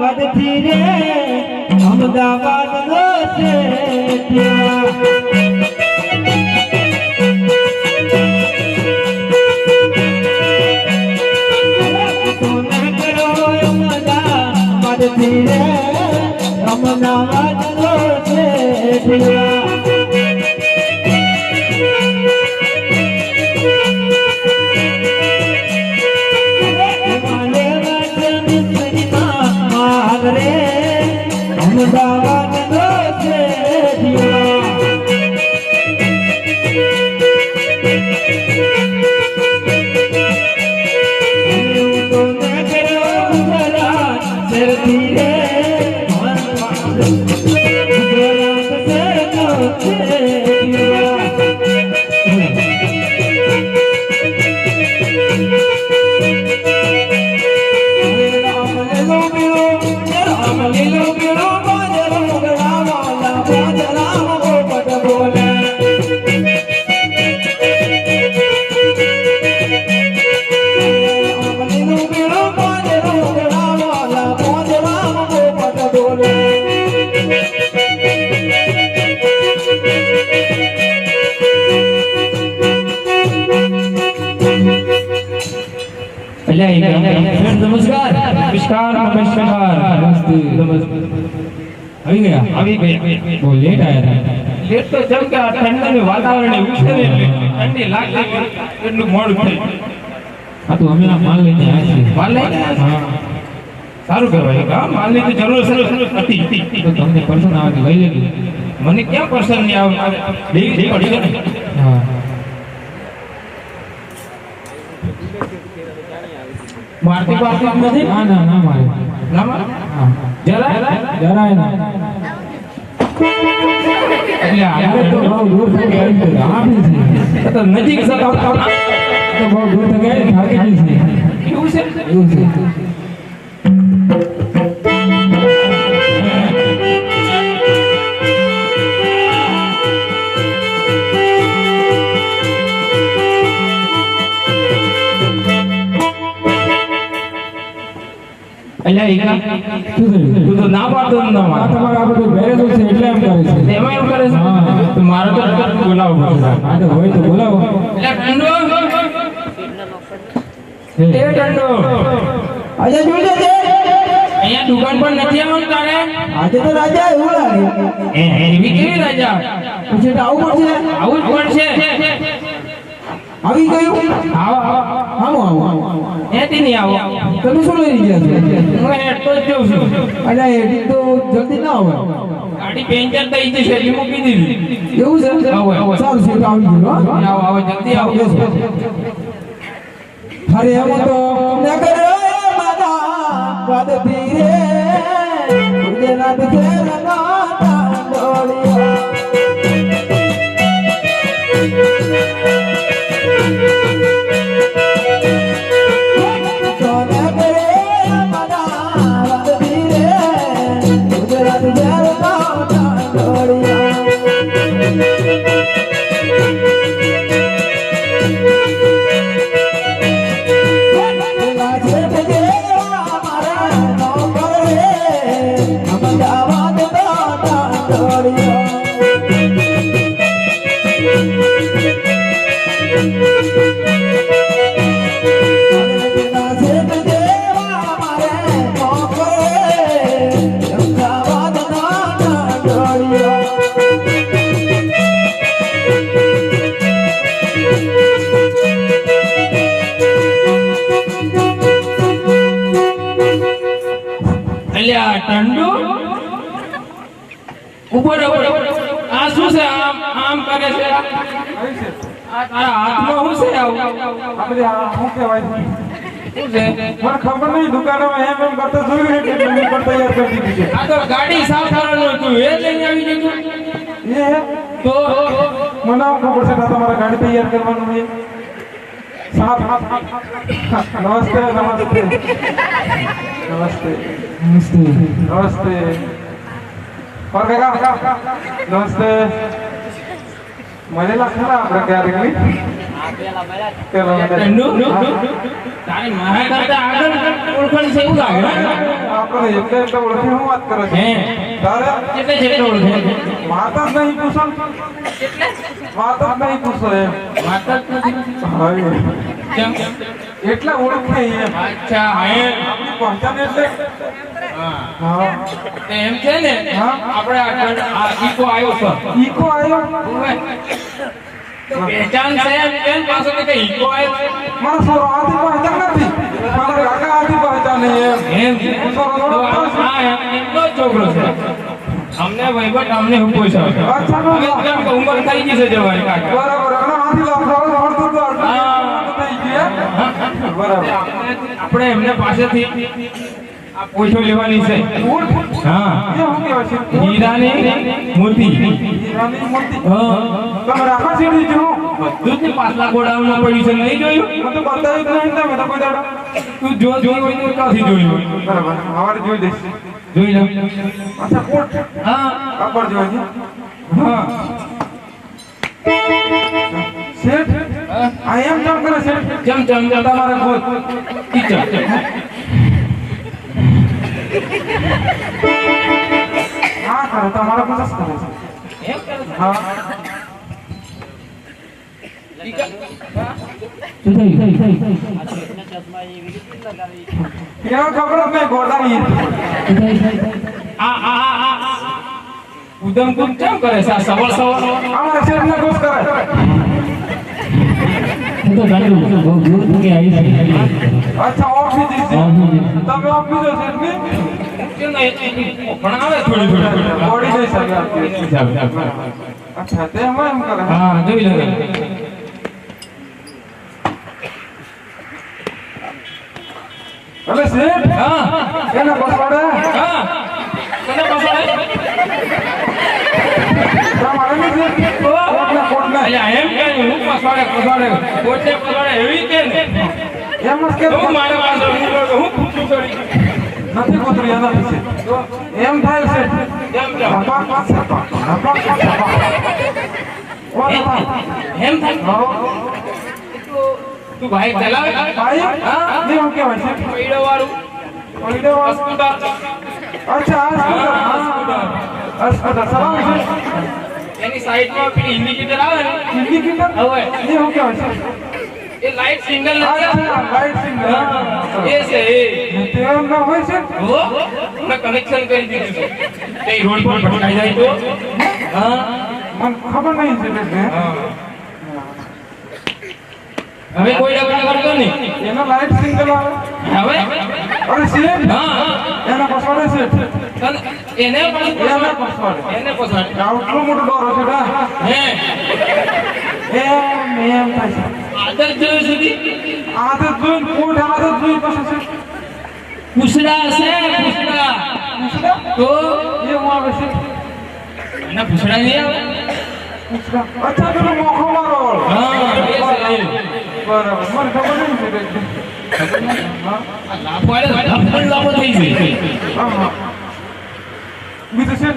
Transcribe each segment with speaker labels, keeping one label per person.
Speaker 1: વધતી રે અમદાવાદ નો છે અમદાવાદ નો છે અમદાવાદ નો છે
Speaker 2: नमस्कार नमस्कार नमस्कार अभी गया वो लेट आया था लेट तो जब क्या ठंडा में वातावरण है उठे ठंडी लागती એટલું મોડું થઈ હા તો અમે માલ લઈને આવ્યા છીએ માલ લઈને હા સારું કહેવાય કે માલની તો જરૂર હતી તો તમને પર્સન આવે લઈ લેજો મને ક્યાં પર્સન ની આવે દેવી પડી ને હા मारती पारती नहीं ना ना ना मारे ना मारे जरा ना એટલે આપણે તો બહુ દૂર થઈ ગયા છે આપી છે તો નજીક છે તો બહુ દૂર થઈ ગયા થાકી ગઈ છે એવું છે અલ્યા ઈકા તું તો ના પાડતો ન માર તમારે આ બધું બેરેલું છે એટલે એમ કરે છે એમાં એમ કરે છે હા તો મારો તો બોલાવો પડશે હા તો હોય તો બોલાવો અલ્યા ટંડો એ ટંડો
Speaker 1: આજે જોજે છે
Speaker 2: અહીંયા દુકાન પર નથી આવવાનું તારે
Speaker 1: આજે તો રાજા એવું લાગે
Speaker 2: એવી કેવી રાજા
Speaker 1: પછી તો આવું પડશે આવી ગયું આવો
Speaker 2: એથી નહીં આવો
Speaker 1: તમે શું લઈ ગયા છો
Speaker 2: હું હેડ તો જ જઉં છું
Speaker 1: અરે એડિટ તો જલ્દી ના આવે
Speaker 2: ગાડી પેન્ચર થઈ ગઈ છે એટલે મૂકી દીધી
Speaker 1: એવું છે સારું છે તો આવી ગયું
Speaker 2: આવો જલ્દી આવો
Speaker 1: અરે એમ તો નગર માતા પદથી રે ગુજરાત ખેલના ટાંડોળિયા
Speaker 2: ટંડુ ઉપર આ શું છે આમ આમ કરે છે આ તારા હાથમાં શું છે આવું
Speaker 3: આપણે આ શું કહેવાય
Speaker 2: શું છે
Speaker 3: મને ખબર નહીં દુકાનમાં એમ કરતા જોયું એટલે મેં પણ તૈયાર કરી દીધી છે
Speaker 2: આ તો ગાડી સાફ કરવાનું હતું એ લઈને આવી જજો
Speaker 3: એ
Speaker 2: તો
Speaker 3: મને ખબર છે કે તમારે ગાડી તૈયાર કરવાનું છે સાફ નમસ્તે નમસ્તે नमस्ते
Speaker 1: નમસ્તે
Speaker 3: नमस्ते और काका नमस्ते મળેલા ખરા આપણે ક્યારેક નહીં પેલા
Speaker 2: ટંડુ તારે મારા કરતા આગળ ઓળખાણ છે એવું લાગે
Speaker 3: આપણે એટલે ઓળખે હું વાત કરે છે
Speaker 2: હે
Speaker 3: તારે
Speaker 2: કેટલે જેટલો ઓળખે
Speaker 3: માતા જ નહીં પૂછો માતા જ નહીં પૂછો એમ
Speaker 2: વાત જ નથી
Speaker 3: હવે
Speaker 2: કેમ
Speaker 3: એટલે ઓળખે એમ
Speaker 2: અચ્છા હે
Speaker 3: આપણી પહચાન એટલે
Speaker 2: હા
Speaker 3: હા
Speaker 2: તે એમ છે ને
Speaker 3: હા.
Speaker 2: આપણે આ ઈકો આવ્યો છે
Speaker 3: ઈકો આવ્યો
Speaker 2: તો પહેચાન છે કેમ પાછો કે ઈકો આવ્યો છે?
Speaker 3: મારા સોરો આથી પહચાન નથી મારા કાકા આથી પહચાન નહીં એમ
Speaker 2: એમ
Speaker 3: સોરો
Speaker 2: તો આ એમનો જ છોકરો છે અમને વહીવટ અમને હું પૂછો
Speaker 3: અચ્છા નો
Speaker 2: હવે કેમ કે ઉંમર થઈ ગઈ છે જવાની કાકા
Speaker 3: બરાબર અને આથી લાફડાઓ મળતું તો
Speaker 2: હા.
Speaker 3: થઈ ગયું બરાબર
Speaker 2: આપણે એમને પાસેથી આ પૂછો લેવાની છે
Speaker 3: ઊંટ
Speaker 2: હા
Speaker 3: એ શું કહેવાય છે
Speaker 2: હીરાની મોતી
Speaker 3: હીરાની મોતી
Speaker 2: હા
Speaker 3: તમે રાખો સીડી જો
Speaker 2: દૂધની પાછલા ગોડાઉનમાં પડ્યું છે નહીં જોયું
Speaker 3: મને તો બતાવ્યું જ નહીં તમે તો કોઈ દાડો
Speaker 2: તું જો જોયું હોય તો ક્યાંથી જોયું
Speaker 3: બરાબર સવારે જોઈ દઈશ
Speaker 2: જોઈ લો
Speaker 3: અચ્છા ઊંટ
Speaker 2: હા
Speaker 3: કાપડ જોઈ છે
Speaker 2: હા
Speaker 3: શેઠ આ એમ કેમ કરે શેઠ
Speaker 2: જમ જમ જમ
Speaker 3: તમારે ખુદ
Speaker 2: કિચન
Speaker 3: હા કરે તમારા ખુદ જ કરે છે
Speaker 2: એમ કરે છે?
Speaker 3: હા કેવો ખબર મેં ગોડાઈ
Speaker 2: ઉધમપુર કેમ કરે છે આ સવાર સવાર
Speaker 3: અમારા શેઠ ને ખુશ કરે અચ્છા ઓફિસ છે તમે ઓફિસ છે શેઠ ની
Speaker 2: કેમ નહીં? પણ આવે થોડી થોડી
Speaker 3: બોડી જઈ શકે અચ્છા તે એમ કરે
Speaker 2: હા જોઈ લો
Speaker 3: હવે શેઠ
Speaker 2: હા
Speaker 3: એને બસવાડે
Speaker 2: હા તને પસંદ
Speaker 3: તમારે નહીં શેઠ કોટને
Speaker 2: અલ્યા એમ કે હું પસવાડે પોતે પસવાડે એવી કે ને
Speaker 3: એમ જ કે
Speaker 2: હું મારે પાસે હું પૂછું છોડી
Speaker 3: નથી કૂતરી એનાથી છે એમ થાય છે
Speaker 2: કેમ કેમ એમ થાય તું ભાઈ ચલાવે
Speaker 3: ભાઈ
Speaker 2: હા
Speaker 3: ને હું કહેવાય છે
Speaker 2: પૈડો વાળું
Speaker 3: ઓઈડો
Speaker 2: સ્કૂટર
Speaker 3: અચ્છા આ સ્કૂટર સલામ છે
Speaker 2: એની સાઈડમાં પેલી ઇન્ડિકેટર આવે ને
Speaker 3: ઇન્ડિકેટર
Speaker 2: હવે
Speaker 3: ને હું કહેવાય છે
Speaker 2: એ લાઈટ સિગ્નલ નથી
Speaker 3: અચ્છા લાઈટ સિગ્નલ
Speaker 2: એ છે એ
Speaker 3: તેમ ના હોય છે
Speaker 2: હો મેં કનેક્શન કરી દીધું છે તે રોડ પર ભટકાઈ જાય તો હા
Speaker 3: મને ખબર નહીં છે કે
Speaker 2: હવે કોઈ ડબલ કરતો નહીં
Speaker 3: એનો લાઈટ સિગ્નલ આવે
Speaker 2: હવે
Speaker 3: અરે શેઠ
Speaker 2: હા
Speaker 3: એના પસવાડે શેઠ
Speaker 2: એને
Speaker 3: એને પસવાડે
Speaker 2: એને પસંદ
Speaker 3: આટલું મોટું ડોર છે ડા
Speaker 2: હે
Speaker 3: એમ થાય છે
Speaker 2: આદર જોયું સુધી
Speaker 3: આદત જોઈને કોટ આદત જોઈ પછી છે
Speaker 2: પૂછડા છે પૂછડા
Speaker 3: પૂછડા
Speaker 2: તો
Speaker 3: એ હું આવે છે
Speaker 2: એના પૂછડા નહીં આવે
Speaker 3: પૂછડા અચ્છા પેલો મોખો મારો
Speaker 2: હા એ છે એ.
Speaker 3: બરાબર મને ખબર નહીં છે કે હા
Speaker 2: આ લાભો આલે ધપકન લાભો થઈ ગઈ
Speaker 3: હા બીજું છે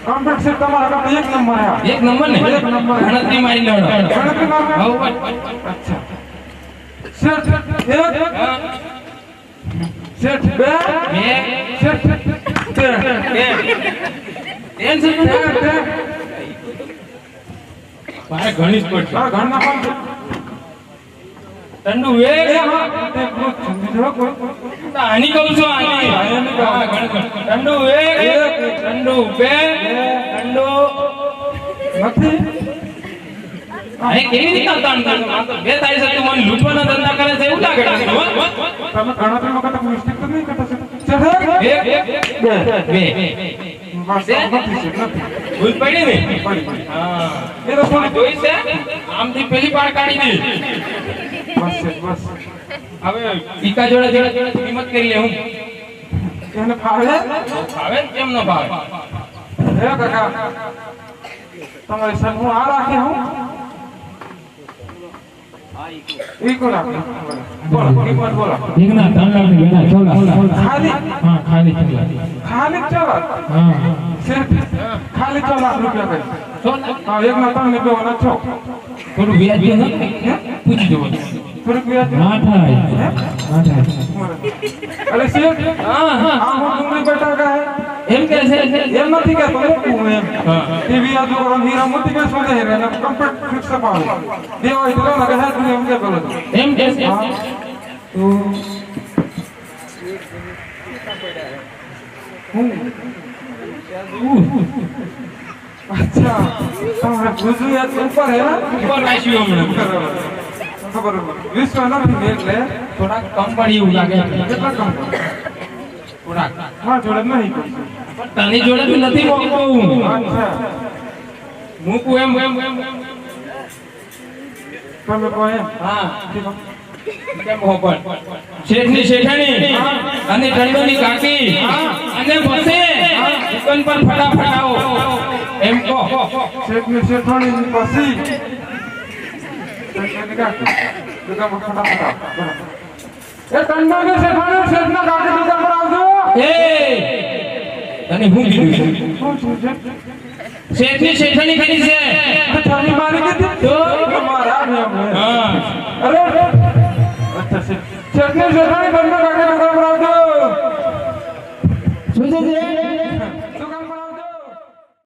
Speaker 3: કમ્પ્લીટ છે તમારા કામ એક નંબર હે
Speaker 2: એક નંબર ને
Speaker 3: એક નંબર.
Speaker 2: ગણતરી મારી લડો
Speaker 3: ગણતરી મારો
Speaker 2: હવ
Speaker 3: અચ્છા શેઠ એક
Speaker 2: હા
Speaker 3: શેઠ બે
Speaker 2: બે
Speaker 3: શેઠ ત્રણ
Speaker 2: બે ટેન્શન નથી મારે ઘણી જ પડશે
Speaker 3: આ ઘરના કોણ છે
Speaker 2: ઠંડુ વે
Speaker 3: એ હા તે ગ્રુપ છે બીજો કોઈ
Speaker 2: આની કહું છું આની હા ગણ ઠંડુ વે ઠંડુ બે ઠંડુ
Speaker 3: નથી
Speaker 2: અરે કેવી રીતના તાણ કરતો આ તો બે તારી સાથે મને લૂંટવાના ધંધા કરે છે એવું લાગે છે
Speaker 3: તમે ગણતરી વખત મિસ્ટેક તો નહીં કરતા શેઠ
Speaker 2: એક
Speaker 3: બે
Speaker 2: બે
Speaker 3: બસ નથી શેઠ નથી
Speaker 2: ભૂલ પડી ને
Speaker 3: પડી.
Speaker 2: હા
Speaker 3: એ તો
Speaker 2: આ
Speaker 3: થોડી
Speaker 2: જોઈ છે આમથી પેલી પાર કાઢી દે
Speaker 3: બસ શેઠ બસ
Speaker 2: હવે ઈકા જોડે કિંમત કરી લે હું
Speaker 3: એને ફાવે
Speaker 2: ભાવે ને કેમ ન ભાવે
Speaker 3: એ કાકા તમારી સર હું આ રાખી હું ઈકો રાખી બોલો કિંમત બોલો
Speaker 1: એકના 3 લાખ ની બેના 6 લાખ
Speaker 3: ખાલી
Speaker 1: હા ખાલી 6 લાખ
Speaker 3: ખાલી ચાલો
Speaker 1: હા
Speaker 3: શેઠ ખાલી 6 લાખ રૂપિયા કહે હા એક ના 3 રૂપિયા 6
Speaker 2: થોડું વ્યાજ દે ને પૂછી જવો
Speaker 3: થોડુંક વ્યાજ
Speaker 1: ના થાય ના થાય
Speaker 3: અરે શેઠ
Speaker 2: હા હા
Speaker 3: આ હું ડુંગળી બટાકા હે
Speaker 2: એમ કે છે
Speaker 3: એમ નથી કહેતો હું એમ ટીવી આ જો હીરા મોતી કે સોદે હે ને કમ્પ્લીટ ફિક્સ પાવે દેવા ઇતરો ના કહે તું એમ કે બોલો
Speaker 2: એમ કે છે
Speaker 3: તો अच्छा તમારે ગુજરાત ઉપર હે ના
Speaker 2: ઉપર રાખ્યું હમણાં
Speaker 3: ખબર વિશ્વ નથી એટલે
Speaker 2: થોડાક કમ પડી એવું લાગે
Speaker 3: કેટલા કમ
Speaker 2: થોડાક
Speaker 3: હા જોડે નહીં
Speaker 2: તની જોડે તો નથી મોકતો હું
Speaker 3: અચ્છા
Speaker 2: મૂકું એમ
Speaker 3: તમે કહો એમ
Speaker 2: હા કેમ હોપર શેઠની શેઠાણી અને ટંડોની કાકી અને બસે દુકાન પર ફટાફટ આવો એમ કહો
Speaker 3: શેઠની શેઠાણી પાસી શેઠની કાકી દુકાન પર ફટાફટ એ ટંડોની શેઠાણી શેઠના કાકી દુકાન પર આવજો
Speaker 2: એ તને હું કીધું
Speaker 3: શું છે
Speaker 2: શેઠની શેઠાણી કરી છે
Speaker 3: થાળી મારી કીધી
Speaker 2: તો
Speaker 3: તમારા
Speaker 2: હા
Speaker 3: અરે अच्छा शेठनी शेठाणी टंडो काकी दुकान पर आवજો
Speaker 1: શું છે